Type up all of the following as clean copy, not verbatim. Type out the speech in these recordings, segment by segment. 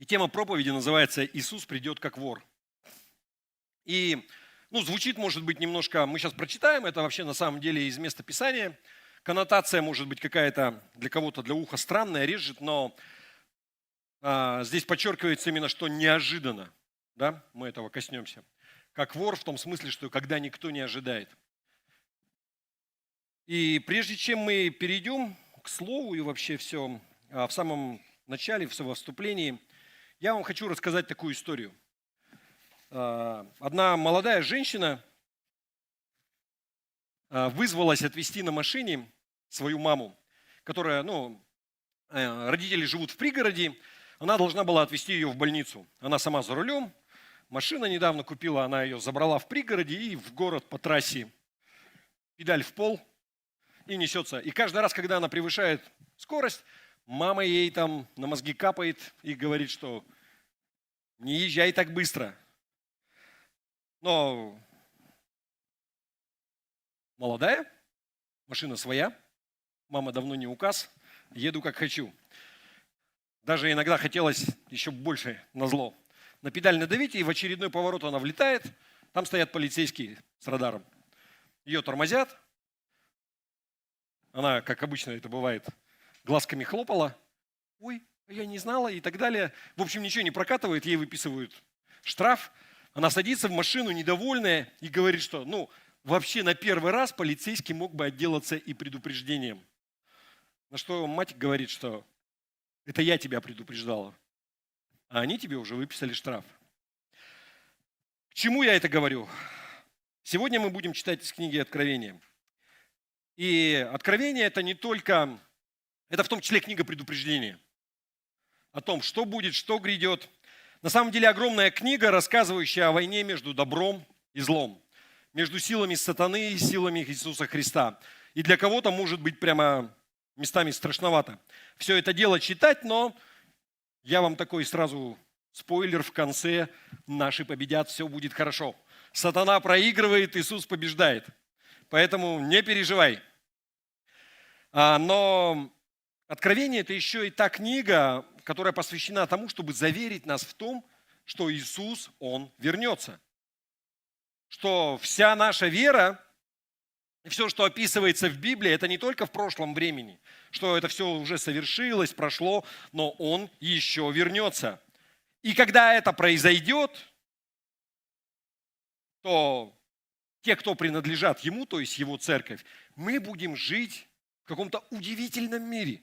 И тема проповеди называется «Иисус придет как вор». И, звучит, может быть, немножко, мы сейчас прочитаем, это вообще на самом деле из места Писания. Коннотация может быть какая-то для кого-то для уха странная, режет, но здесь подчеркивается именно, что неожиданно, да, мы этого коснемся. Как вор в том смысле, что когда никто не ожидает. И прежде чем мы перейдем к слову и вообще все, в самом начале, во вступлении, я вам хочу рассказать такую историю. Одна молодая женщина вызвалась отвезти на машине свою маму, которая, родители живут в пригороде, она должна была отвезти ее в больницу. Она сама за рулем, машина недавно купила, она ее забрала в пригороде и в город по трассе, педаль в пол и несется. И каждый раз, когда она превышает скорость, мама ей там на мозги капает и говорит, что не езжай так быстро. Но молодая, машина своя, мама давно не указ, еду как хочу. Даже иногда хотелось еще больше назло. На педаль надавить, и в очередной поворот она влетает, там стоят полицейские с радаром. Ее тормозят, она, как обычно это бывает, глазками хлопала, ой, я не знала и так далее. В общем, ничего не прокатывает, ей выписывают штраф. Она садится в машину недовольная и говорит, что, вообще на первый раз полицейский мог бы отделаться и предупреждением. На что мать говорит, что это я тебя предупреждала, а они тебе уже выписали штраф. К чему я это говорю? Сегодня мы будем читать из книги Откровения. И Откровение это не только, это в том числе книга предупреждения о том, что будет, что грядет. На самом деле огромная книга, рассказывающая о войне между добром и злом, между силами сатаны и силами Иисуса Христа. И для кого-то может быть прямо местами страшновато все это дело читать, но я вам такой сразу спойлер в конце: наши победят, все будет хорошо. Сатана проигрывает, Иисус побеждает. Поэтому не переживай. Но Откровение – это еще и та книга, которая посвящена тому, чтобы заверить нас в том, что Иисус, Он вернется. Что вся наша вера и все, что описывается в Библии, это не только в прошлом времени, что это все уже совершилось, прошло, но Он еще вернется. И когда это произойдет, то те, кто принадлежат Ему, то есть Его церковь, мы будем жить в каком-то удивительном мире.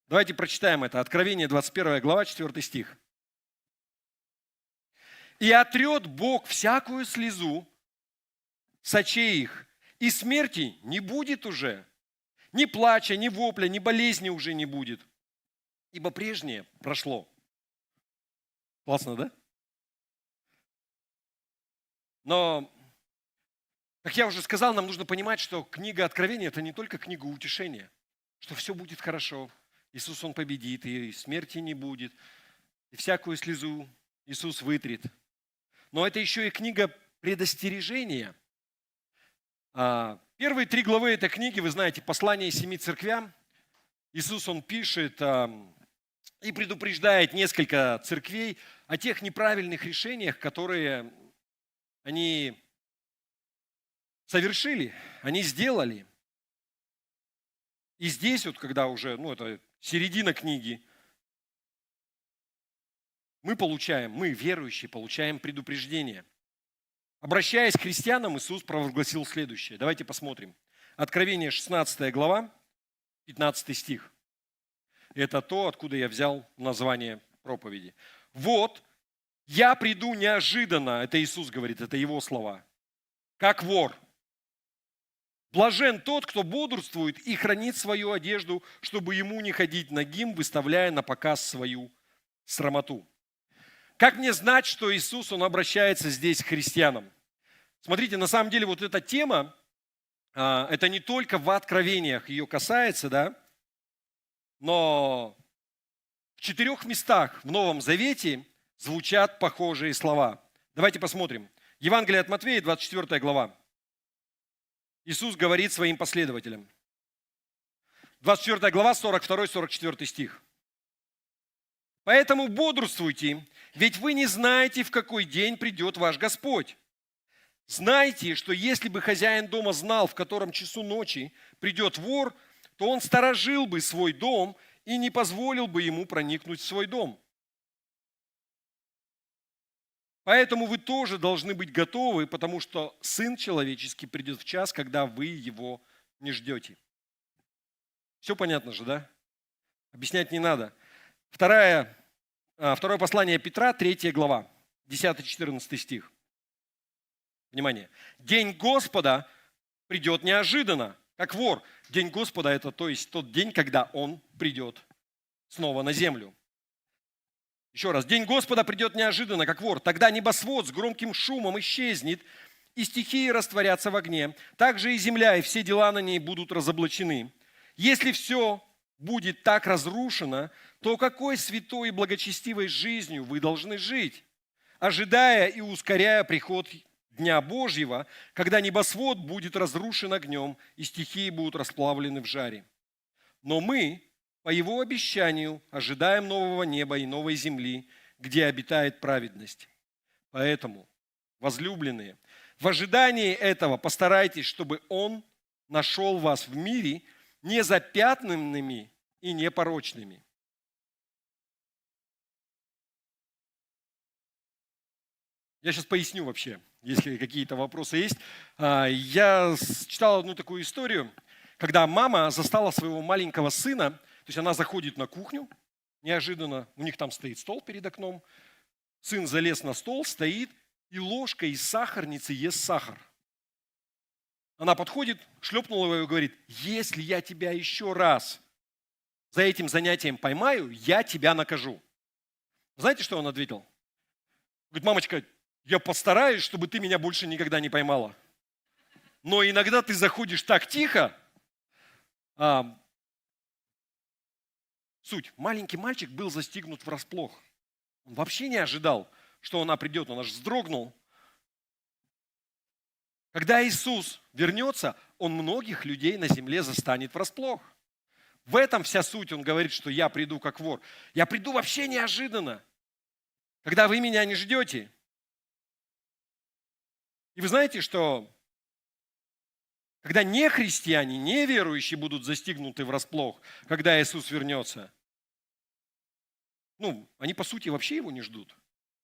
Давайте прочитаем это. Откровение, 21 глава, 4 стих. «И отрет Бог всякую слезу с очей их, и смерти не будет уже, ни плача, ни вопля, ни болезни уже не будет, ибо прежнее прошло». Классно, да? Но, как я уже сказал, нам нужно понимать, что книга Откровения – это не только книга утешения, что все будет хорошо. Иисус, Он победит, и смерти не будет, и всякую слезу Иисус вытрет. Но это еще и книга предостережения. Первые 3 главы этой книги, вы знаете, послание 7 церквям. Иисус, Он пишет и предупреждает несколько церквей о тех неправильных решениях, которые они совершили, они сделали. И здесь вот, когда уже, это середина книги, мы, верующие, получаем предупреждение. Обращаясь к христианам, Иисус провозгласил следующее. Давайте посмотрим. Откровение, 16 глава, 15 стих. Это то, откуда я взял название проповеди. «Вот, я приду неожиданно», это Иисус говорит, это Его слова, «как вор. Блажен тот, кто бодрствует и хранит свою одежду, чтобы ему не ходить нагим, выставляя на показ свою срамоту». Как мне знать, что Иисус, Он обращается здесь к христианам? Смотрите, на самом деле вот эта тема, это не только в Откровениях ее касается, да, но в 4 местах в Новом Завете звучат похожие слова. Давайте посмотрим. Евангелие от Матфея, 24 глава. Иисус говорит своим последователям. 24 глава, 42-44 стих. Поэтому бодрствуйте, ведь вы не знаете, в какой день придет ваш Господь. Знайте, что если бы хозяин дома знал, в котором часу ночи придет вор, то он сторожил бы свой дом и не позволил бы ему проникнуть в свой дом. Поэтому вы тоже должны быть готовы, потому что Сын Человеческий придет в час, когда вы его не ждете. Все понятно же, да? Объяснять не надо. Второе послание Петра, 3 глава, 10-14 стих. Внимание. День Господа придет неожиданно, как вор. День Господа – это то есть тот день, когда Он придет снова на землю. Еще раз. День Господа придет неожиданно, как вор. Тогда небосвод с громким шумом исчезнет, и стихии растворятся в огне. Также и земля, и все дела на ней будут разоблачены. Если все будет так разрушено, то какой святой и благочестивой жизнью вы должны жить, ожидая и ускоряя приход Дня Божьего, когда небосвод будет разрушен огнем, и стихии будут расплавлены в жаре. Но мы, по Его обещанию, ожидаем нового неба и новой земли, где обитает праведность. Поэтому, возлюбленные, в ожидании этого постарайтесь, чтобы Он нашел вас в мире незапятнанными и непорочными. Я сейчас поясню вообще, если какие-то вопросы есть. Я читал одну такую историю, когда мама застала своего маленького сына, то есть она заходит на кухню, неожиданно, у них там стоит стол перед окном, сын залез на стол, стоит и ложкой из сахарницы ест сахар. Она подходит, шлепнула его и говорит: если я тебя еще раз за этим занятием поймаю, я тебя накажу. Знаете, что он ответил? Говорит: мамочка, я постараюсь, чтобы ты меня больше никогда не поймала. Но иногда ты заходишь так тихо. Суть. Маленький мальчик был застигнут врасплох. Он вообще не ожидал, что она придет. Он аж вздрогнул. Когда Иисус вернется, Он многих людей на земле застанет врасплох. В этом вся суть. Он говорит, что я приду как вор. Я приду вообще неожиданно, когда вы меня не ждете. И вы знаете, что когда нехристиане, неверующие будут застигнуты врасплох, когда Иисус вернется, они по сути вообще Его не ждут.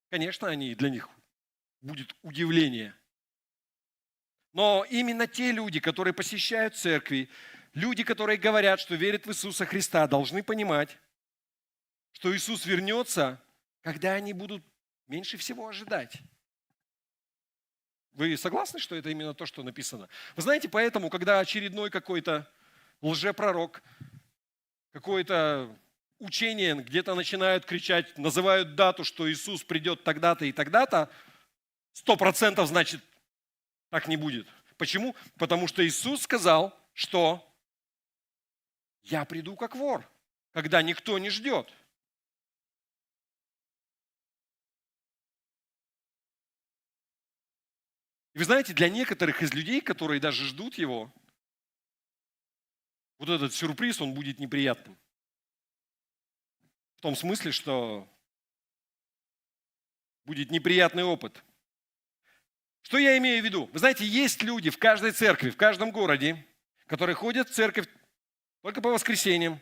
Конечно, для них будет удивление. Но именно те люди, которые посещают церкви, люди, которые говорят, что верят в Иисуса Христа, должны понимать, что Иисус вернется, когда они будут меньше всего ожидать. Вы согласны, что это именно то, что написано? Вы знаете, поэтому, когда очередной какой-то лжепророк, какое-то учение где-то начинают кричать, называют дату, что Иисус придет тогда-то и тогда-то, 100% значит так не будет. Почему? Потому что Иисус сказал, что я приду как вор, когда никто не ждет. И вы знаете, для некоторых из людей, которые даже ждут Его, вот этот сюрприз, он будет неприятным. В том смысле, что будет неприятный опыт. Что я имею в виду? Вы знаете, есть люди в каждой церкви, в каждом городе, которые ходят в церковь только по воскресеньям,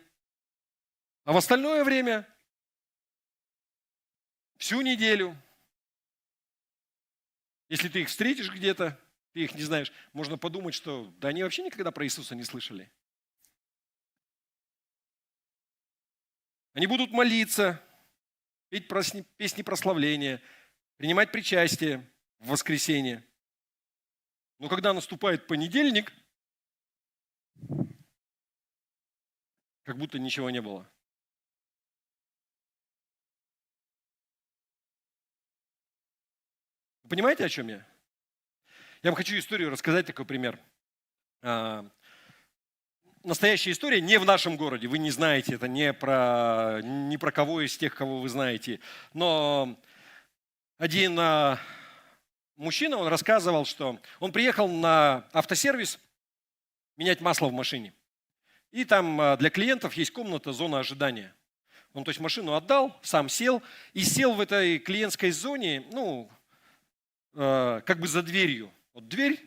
а в остальное время, всю неделю, если ты их встретишь где-то, ты их не знаешь, можно подумать, что да они вообще никогда про Иисуса не слышали. Они будут молиться, петь песни прославления, принимать причастие в воскресенье. Но когда наступает понедельник, как будто ничего не было. Вы понимаете, о чем я? Я вам хочу историю рассказать, такой пример. Настоящая история не в нашем городе, вы не знаете, это не про кого из тех, кого вы знаете. Но один мужчина, он рассказывал, что он приехал на автосервис менять масло в машине. И там для клиентов есть комната, зона ожидания. Он, то есть, машину отдал, сам сел, и сел в этой клиентской зоне, как бы за дверью. Вот дверь,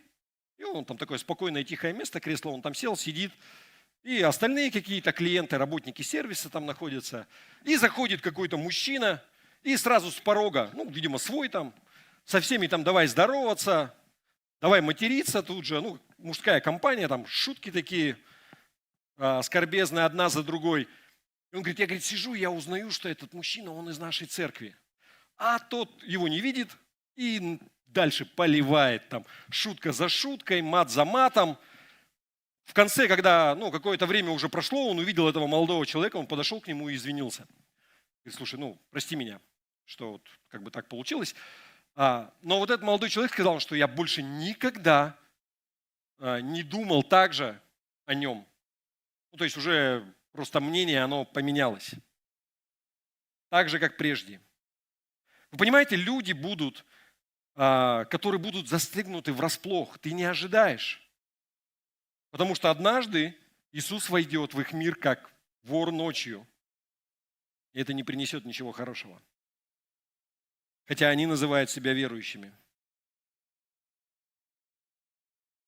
и он там такое спокойное, тихое место, кресло, он там сел, сидит. И остальные какие-то клиенты, работники сервиса там находятся. И заходит какой-то мужчина, и сразу с порога, видимо, свой там, со всеми там давай здороваться, давай материться тут же. Мужская компания, там шутки такие скорбезные одна за другой. И он говорит, я, сижу, я узнаю, что этот мужчина, он из нашей церкви. А тот его не видит и дальше поливает там шутка за шуткой, мат за матом. В конце, когда какое-то время уже прошло, он увидел этого молодого человека, он подошел к нему и извинился. Говорит, слушай, прости меня, что вот как бы так получилось. Но вот этот молодой человек сказал, что я больше никогда не думал так же о нем. То есть уже просто мнение, оно поменялось. Так же, как прежде. Вы понимаете, люди будут, которые будут застигнуты врасплох. Ты не ожидаешь. Потому что однажды Иисус войдет в их мир, как вор ночью. И это не принесет ничего хорошего. Хотя они называют себя верующими.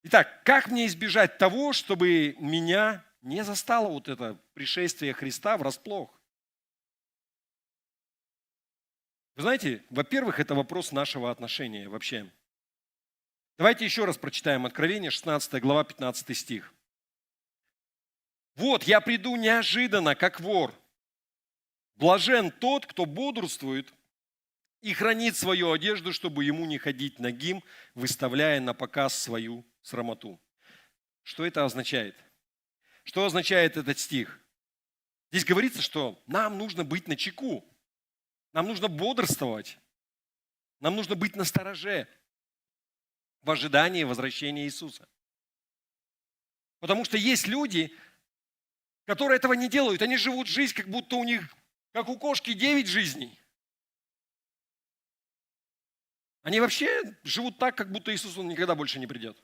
Итак, как мне избежать того, чтобы меня не застало вот это пришествие Христа врасплох? Вы знаете, во-первых, это вопрос нашего отношения вообще. Давайте еще раз прочитаем Откровение, 16 глава, 15 стих. «Вот, я приду неожиданно, как вор. Блажен тот, кто бодрствует и хранит свою одежду, чтобы ему не ходить нагим, выставляя на показ свою срамоту». Что это означает? Что означает этот стих? Здесь говорится, что нам нужно быть начеку, нам нужно бодрствовать, нам нужно быть настороже в ожидании возвращения Иисуса. Потому что есть люди, которые этого не делают. Они живут жизнь, как будто у них, как у кошки, 9 жизней. Они вообще живут так, как будто Иисус он никогда больше не придет.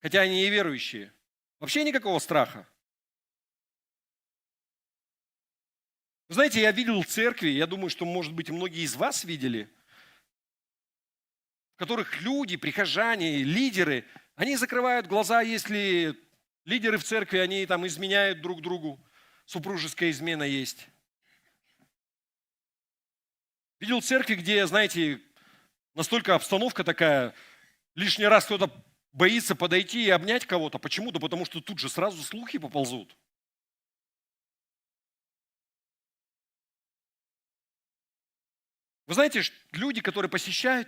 Хотя они и верующие. Вообще никакого страха. Вы знаете, я видел церкви, я думаю, что, может быть, многие из вас видели, в которых люди, прихожане, лидеры, они закрывают глаза, если лидеры в церкви, они там изменяют друг другу, супружеская измена есть. Видел церкви, где, знаете, настолько обстановка такая, лишний раз кто-то боится подойти и обнять кого-то. Почему-то, потому что тут же сразу слухи поползут. Вы знаете, люди, которые посещают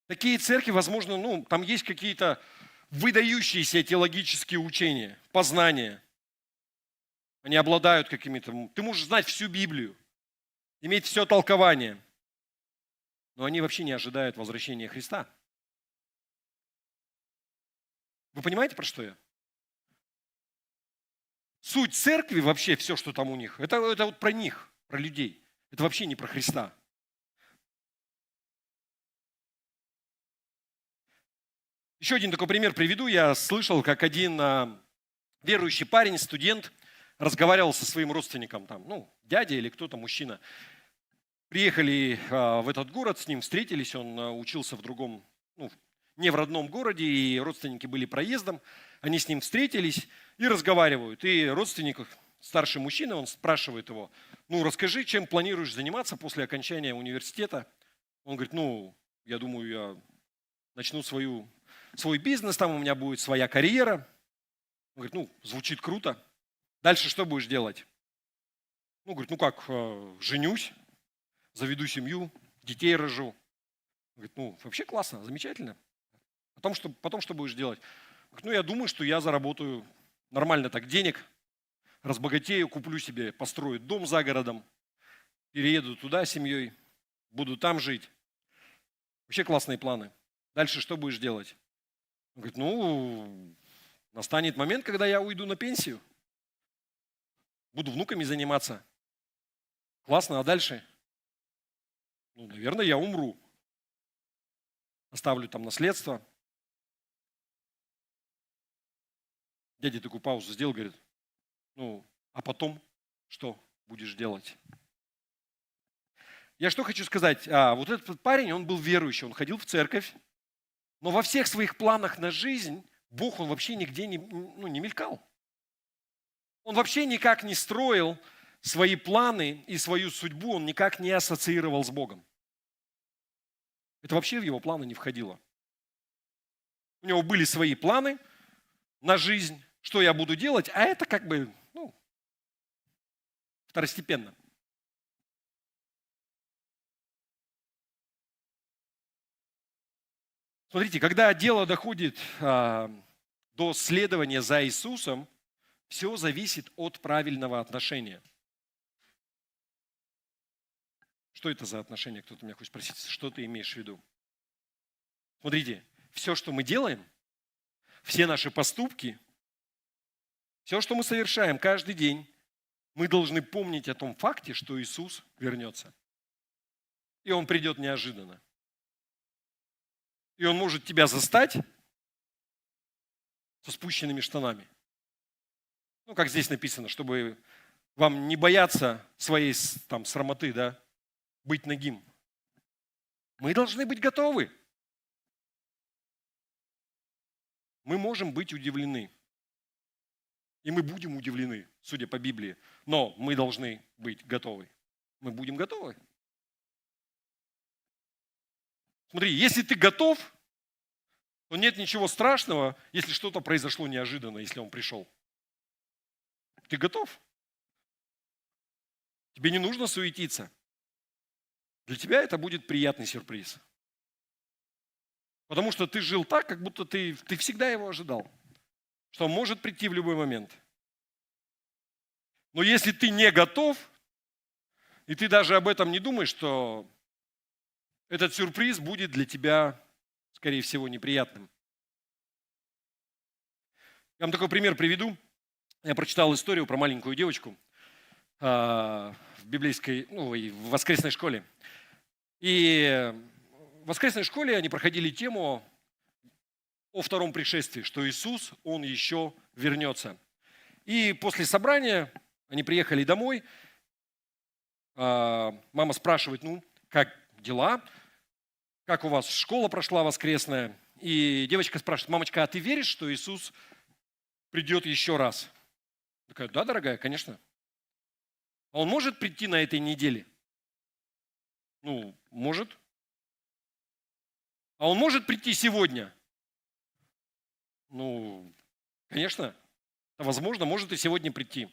такие церкви, возможно, там есть какие-то выдающиеся теологические учения, познания. Они обладают какими-то... Ты можешь знать всю Библию, иметь все толкование, но они вообще не ожидают возвращения Христа. Вы понимаете, про что я? Суть церкви вообще, все, что там у них, это вот про них, про людей. Это вообще не про Христа. Еще один такой пример приведу. Я слышал, как один верующий парень, студент, разговаривал со своим родственником, дядя или кто-то, мужчина. Приехали в этот город, с ним встретились, он учился в другом, не в родном городе, и родственники были проездом. Они с ним встретились и разговаривают. И родственник, старший мужчина, он спрашивает его, расскажи, чем планируешь заниматься после окончания университета. Он говорит, я думаю, я начну свой бизнес, там у меня будет своя карьера. Он говорит, звучит круто. Дальше что будешь делать? Говорит, женюсь, заведу семью, детей рожу. Он говорит, вообще классно, замечательно. Потом что будешь делать? Говорит, я думаю, что я заработаю нормально так денег, разбогатею, куплю себе, построю дом за городом, перееду туда с семьей, буду там жить. Вообще классные планы. Дальше что будешь делать? Он говорит, настанет момент, когда я уйду на пенсию. Буду внуками заниматься. Классно, а дальше? Наверное, я умру. Оставлю там наследство. Дядя такую паузу сделал, говорит, а потом что? будешь делать. Я что хочу сказать? Вот этот парень, он был верующий, он ходил в церковь, но во всех своих планах на жизнь Бог, он вообще нигде не мелькал. Он вообще никак не строил свои планы и свою судьбу, он никак не ассоциировал с Богом. Это вообще в его планы не входило. У него были свои планы на жизнь, что я буду делать, а это как бы второстепенно. Смотрите, когда дело доходит до следования за Иисусом, все зависит от правильного отношения. Что это за отношение? Кто-то меня хочет спросить, что ты имеешь в виду? Смотрите, все, что мы делаем, все наши поступки, все, что мы совершаем каждый день, мы должны помнить о том факте, что Иисус вернется. И Он придет неожиданно. И Он может тебя застать со спущенными штанами. Как здесь написано, чтобы вам не бояться своей срамоты, да, быть нагим. Мы должны быть готовы. Мы можем быть удивлены. И мы будем удивлены, судя по Библии. Но мы должны быть готовы. Мы будем готовы. Смотри, если ты готов, то нет ничего страшного, если что-то произошло неожиданно, если он пришел. Ты готов? Тебе не нужно суетиться. Для тебя это будет приятный сюрприз. Потому что ты жил так, как будто ты всегда его ожидал. Что он может прийти в любой момент. Но если ты не готов, и ты даже об этом не думаешь, то этот сюрприз будет для тебя, скорее всего, неприятным. Я вам такой пример приведу. Я прочитал историю про маленькую девочку в в воскресной школе. И в воскресной школе они проходили тему о втором пришествии, что Иисус, Он еще вернется. И после собрания они приехали домой. Мама спрашивает, как дела? Как у вас школа прошла воскресная? И девочка спрашивает, мамочка, а ты веришь, что Иисус придет еще раз? Такая, да, дорогая, конечно. А Он может прийти на этой неделе? Может. А Он может прийти сегодня? Конечно. Возможно, может и сегодня прийти.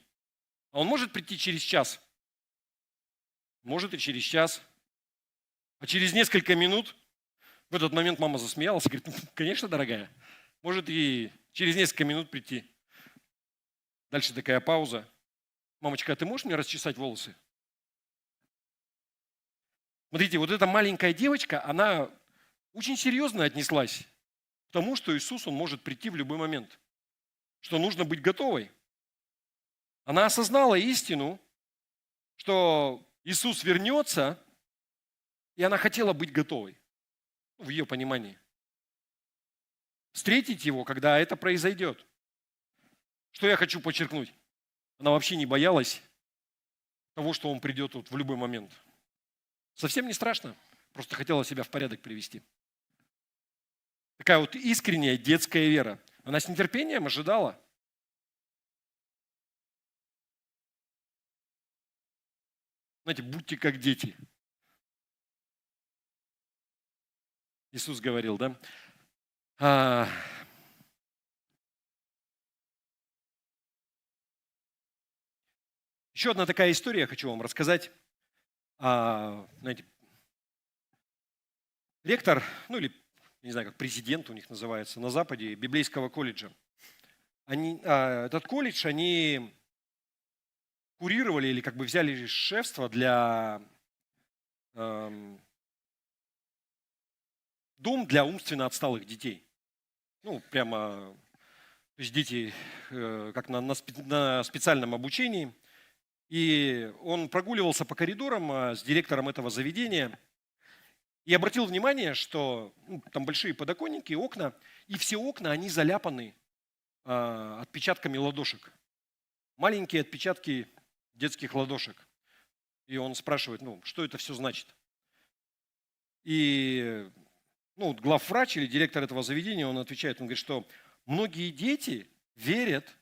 А Он может прийти через час? Может и через час. А через несколько минут, в этот момент мама засмеялась и говорит, конечно, дорогая, может и через несколько минут прийти. Дальше такая пауза. Мамочка, а ты можешь мне расчесать волосы? Смотрите, вот эта маленькая девочка, она очень серьезно отнеслась к тому, что Иисус, Он может прийти в любой момент. Что нужно быть готовой. Она осознала истину, что Иисус вернется, и она хотела быть готовой. В ее понимании. Встретить Его, когда это произойдет. Что я хочу подчеркнуть? Она вообще не боялась того, что Он придет в любой момент. Совсем не страшно. Просто хотела себя в порядок привести. Такая вот искренняя детская вера. Она с нетерпением ожидала. Знаете, будьте как дети. Иисус говорил, да? Еще одна такая история я хочу вам рассказать. Знаете, ректор, или, не знаю, как президент у них называется, на Западе, библейского колледжа. Этот колледж, они курировали или как бы взяли шефство для дом для умственно отсталых детей. То есть дети как на специальном обучении. И он прогуливался по коридорам с директором этого заведения и обратил внимание, что там большие подоконники, окна, и все окна, они заляпаны отпечатками ладошек. Маленькие отпечатки детских ладошек. И он спрашивает, что это все значит. И вот главврач или директор этого заведения, он отвечает, он говорит, что многие дети верят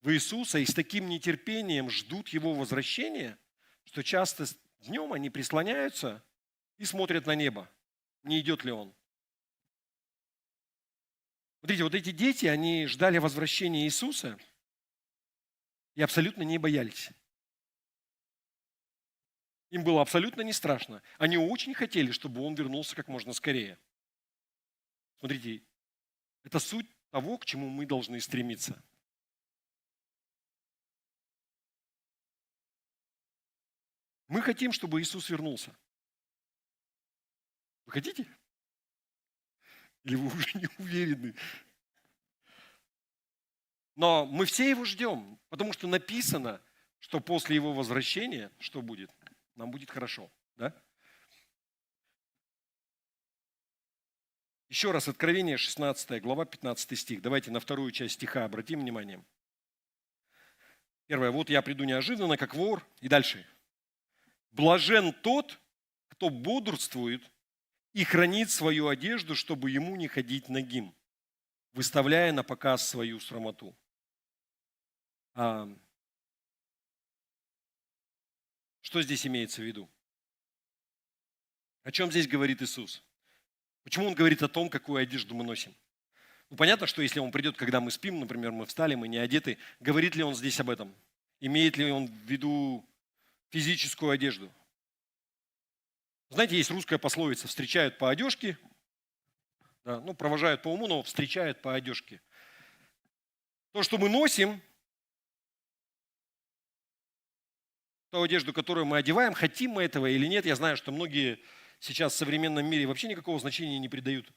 в Иисуса и с таким нетерпением ждут Его возвращения, что часто днем они прислоняются и смотрят на небо, не идет ли Он. Смотрите, вот эти дети, они ждали возвращения Иисуса и абсолютно не боялись. Им было абсолютно не страшно. Они очень хотели, чтобы Он вернулся как можно скорее. Смотрите, это суть того, к чему мы должны стремиться. Мы хотим, чтобы Иисус вернулся. Вы хотите? Или вы уже не уверены? Но мы все Его ждем, потому что написано, что после Его возвращения, что будет? Нам будет хорошо, да? Еще раз, Откровение 16 глава, 15 стих. Давайте на вторую часть стиха обратим внимание. Первое. Вот я приду неожиданно, как вор. И дальше. Блажен тот, кто бодрствует и хранит свою одежду, чтобы ему не ходить нагим, выставляя на показ свою срамоту. Что здесь имеется в виду? О чем здесь говорит Иисус? Почему Он говорит о том, какую одежду мы носим? Понятно, что если Он придет, когда мы спим, например, мы встали, мы не одеты, говорит ли Он здесь об этом? Имеет ли Он в виду физическую одежду? Знаете, есть русская пословица «встречают по одежке», да, провожают по уму, но встречают по одежке. То, что мы носим, ту одежду, которую мы одеваем, хотим мы этого или нет, я знаю, что многие сейчас в современном мире вообще никакого значения не придают.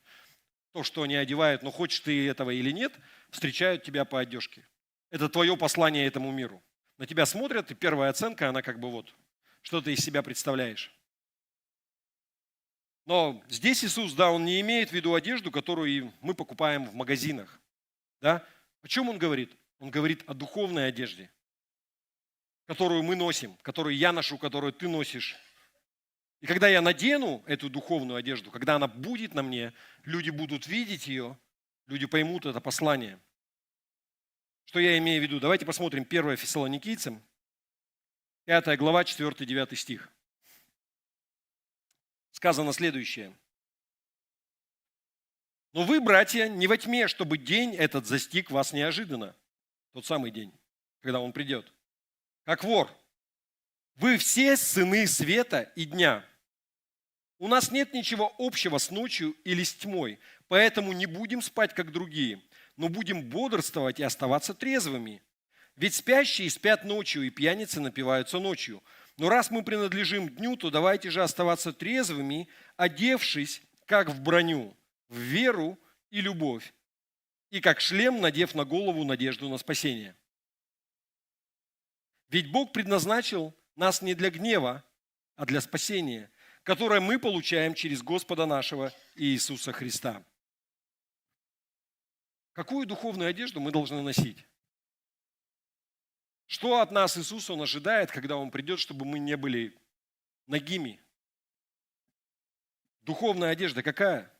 То, что они одевают, но хочешь ты этого или нет, встречают тебя по одежке. Это твое послание этому миру. На тебя смотрят, и первая оценка, она что ты из себя представляешь. Но здесь Иисус, Он не имеет в виду одежду, которую мы покупаем в магазинах. Да? О чем Он говорит? Он говорит о духовной одежде, которую мы носим, которую я ношу, которую ты носишь. И когда я надену эту духовную одежду, когда она будет на мне, люди будут видеть ее, люди поймут это послание. Что я имею в виду? Давайте посмотрим 1 Фессалоникийцам, 5 глава, 4-9 стих. Сказано следующее. «Но вы, братья, не во тьме, чтобы день этот застиг вас неожиданно». Тот самый день, когда он придет. «Как вор. Вы все сыны света и дня. У нас нет ничего общего с ночью или с тьмой, поэтому не будем спать, как другие, но будем бодрствовать и оставаться трезвыми. Ведь спящие спят ночью, и пьяницы напиваются ночью. Но раз мы принадлежим дню, то давайте же оставаться трезвыми, одевшись, как в броню, в веру и любовь, и как шлем, надев на голову надежду на спасение. Ведь Бог предназначил нас не для гнева, а для спасения, которое мы получаем через Господа нашего Иисуса Христа». Какую духовную одежду мы должны носить? Что от нас Иисус, Он ожидает, когда Он придет, чтобы мы не были нагими? Духовная одежда какая?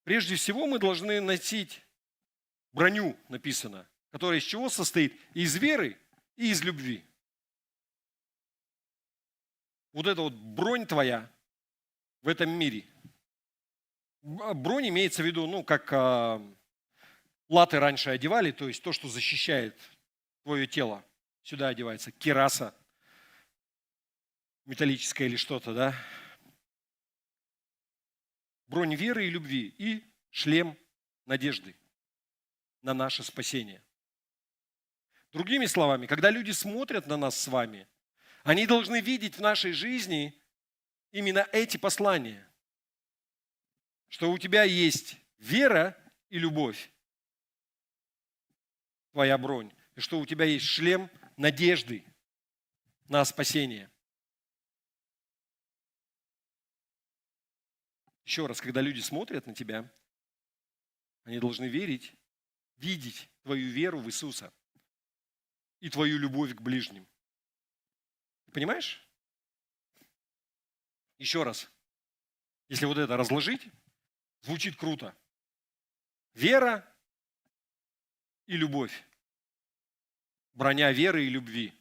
Прежде всего мы должны носить броню, написано, которая из чего состоит? Из веры и из любви. Вот эта бронь твоя в этом мире. Бронь имеется в виду, как латы раньше одевали, то есть то, что защищает твое тело. Сюда одевается кираса металлическая или что-то, да? Бронь веры и любви и шлем надежды на наше спасение. Другими словами, когда люди смотрят на нас с вами, они должны видеть в нашей жизни именно эти послания, что у тебя есть вера и любовь, твоя бронь, и что у тебя есть шлем надежды на спасение. Еще раз, когда люди смотрят на тебя, они должны верить, видеть твою веру в Иисуса и твою любовь к ближним. Понимаешь? Еще раз. Если вот это разложить, звучит круто. Вера и любовь. Броня веры и любви.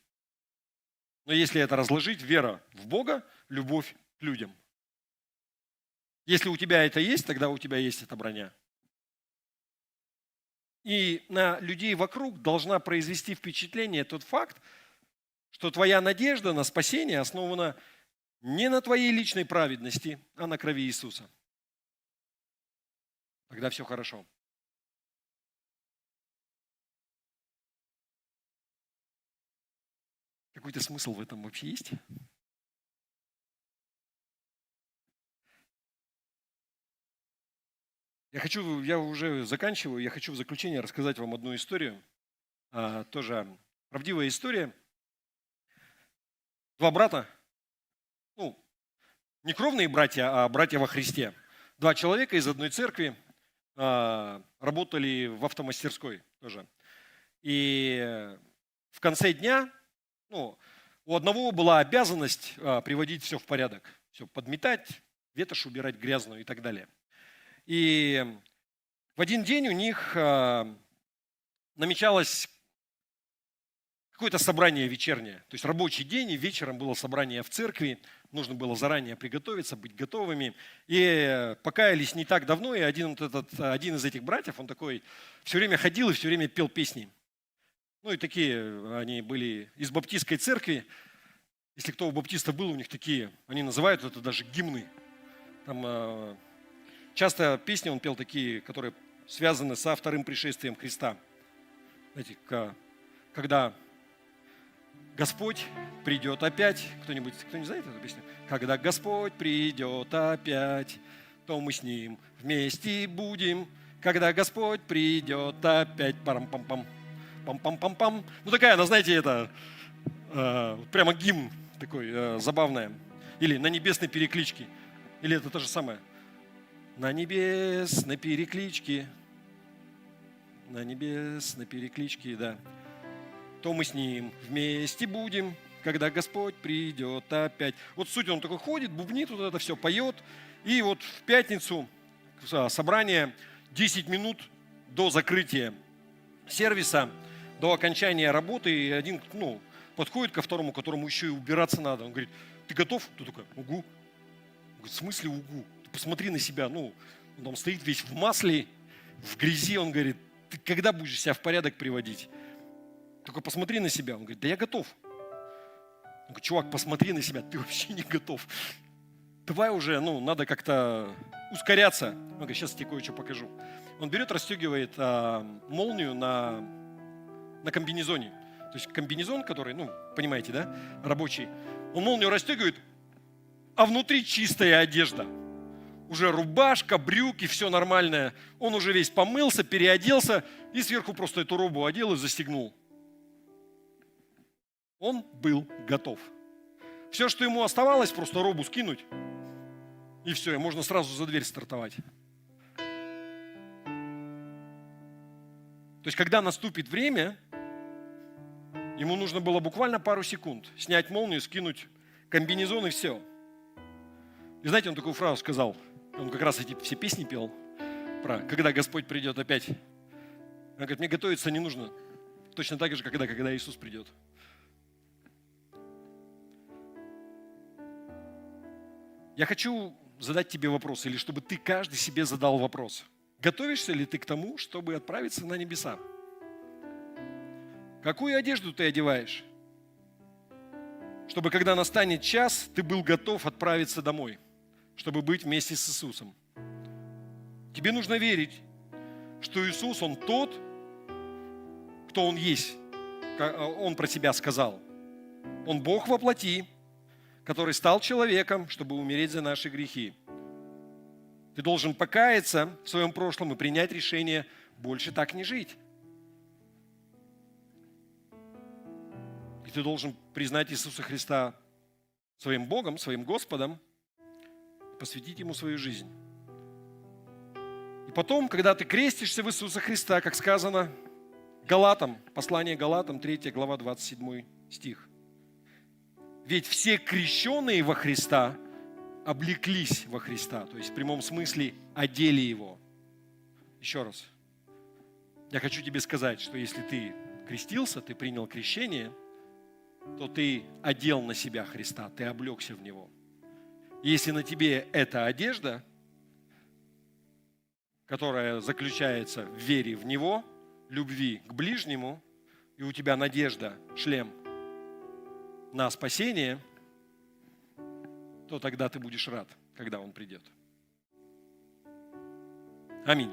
Но если это разложить, вера в Бога, любовь к людям. Если у тебя это есть, тогда у тебя есть эта броня. И на людей вокруг должна произвести впечатление тот факт, что твоя надежда на спасение основана не на твоей личной праведности, а на крови Иисуса. Тогда все хорошо. Какой-то смысл в этом вообще есть? Я уже заканчиваю, я хочу в заключение рассказать вам одну историю. Тоже правдивая история. Два брата, не кровные братья, а братья во Христе. Два человека из одной церкви работали в автомастерской тоже. И в конце дня, у одного была обязанность приводить все в порядок, все подметать, ветошь убирать грязную и так далее. И в один день у них намечалось какое-то собрание вечернее. То есть рабочий день, и вечером было собрание в церкви. Нужно было заранее приготовиться, быть готовыми. И покаялись не так давно, и один из этих братьев, он такой все время ходил и все время пел песни. И такие они были из баптистской церкви. Если кто у баптистов был, у них такие, они называют это даже гимны. Там часто песни он пел такие, которые связаны со вторым пришествием Христа. Знаете, когда Господь придет опять. Кто-нибудь знает эту песню? Когда Господь придет опять, то мы с Ним вместе будем. Когда Господь придет опять. Парам-пам-пам. Пам-пам-пам-пам. Такая, она, знаете, это прямо гимн такой забавная. Или на небесной перекличке. Или это то же самое. На небесной перекличке. На небесной перекличке, да. То мы с Ним вместе будем, когда Господь придет опять. Вот суть, он такой ходит, бубнит, вот это все поет. И вот в пятницу собрание 10 минут до закрытия сервиса, до окончания работы, и один подходит ко второму, которому еще и убираться надо. Он говорит: ты готов? Тот такой: угу. Он говорит: в смысле угу? Ты посмотри на себя. Он там стоит весь в масле, в грязи. Он говорит: ты когда будешь себя в порядок приводить? Только посмотри на себя. Он говорит: да я готов. Он говорит: чувак, посмотри на себя, ты вообще не готов. Давай уже, надо как-то ускоряться. Он говорит: сейчас я тебе кое-что покажу. Он берет, расстегивает молнию на комбинезоне. То есть комбинезон, который, понимаете, да, рабочий. Он молнию расстегивает, а внутри чистая одежда. Уже рубашка, брюки, все нормальное. Он уже весь помылся, переоделся и сверху просто эту робу одел и застегнул. Он был готов. Все, что ему оставалось, просто робу скинуть, и все, и можно сразу за дверь стартовать. То есть, когда наступит время, ему нужно было буквально пару секунд снять молнию, скинуть комбинезон и все. И знаете, он такую фразу сказал, он как раз эти все песни пел, про «Когда Господь придет опять». Он говорит: мне готовиться не нужно, точно так же, когда Иисус придет. Я хочу задать тебе вопрос, или чтобы ты каждый себе задал вопрос. Готовишься ли ты к тому, чтобы отправиться на небеса? Какую одежду ты одеваешь? Чтобы, когда настанет час, ты был готов отправиться домой, чтобы быть вместе с Иисусом. Тебе нужно верить, что Иисус, Он тот, кто Он есть. Он про себя сказал. Он Бог во плоти, который стал человеком, чтобы умереть за наши грехи. Ты должен покаяться в своем прошлом и принять решение больше так не жить. И ты должен признать Иисуса Христа своим Богом, своим Господом, посвятить Ему свою жизнь. И потом, когда ты крестишься в Иисуса Христа, как сказано Галатам, послание Галатам, 3 глава, 27 стих. Ведь все крещенные во Христа облеклись во Христа, то есть в прямом смысле одели Его. Еще раз. Я хочу тебе сказать, что если ты крестился, ты принял крещение, то ты одел на себя Христа, ты облегся в Него. И если на тебе эта одежда, которая заключается в вере в Него, любви к ближнему, и у тебя надежда, шлем на спасение, то тогда ты будешь рад, когда Он придет. Аминь.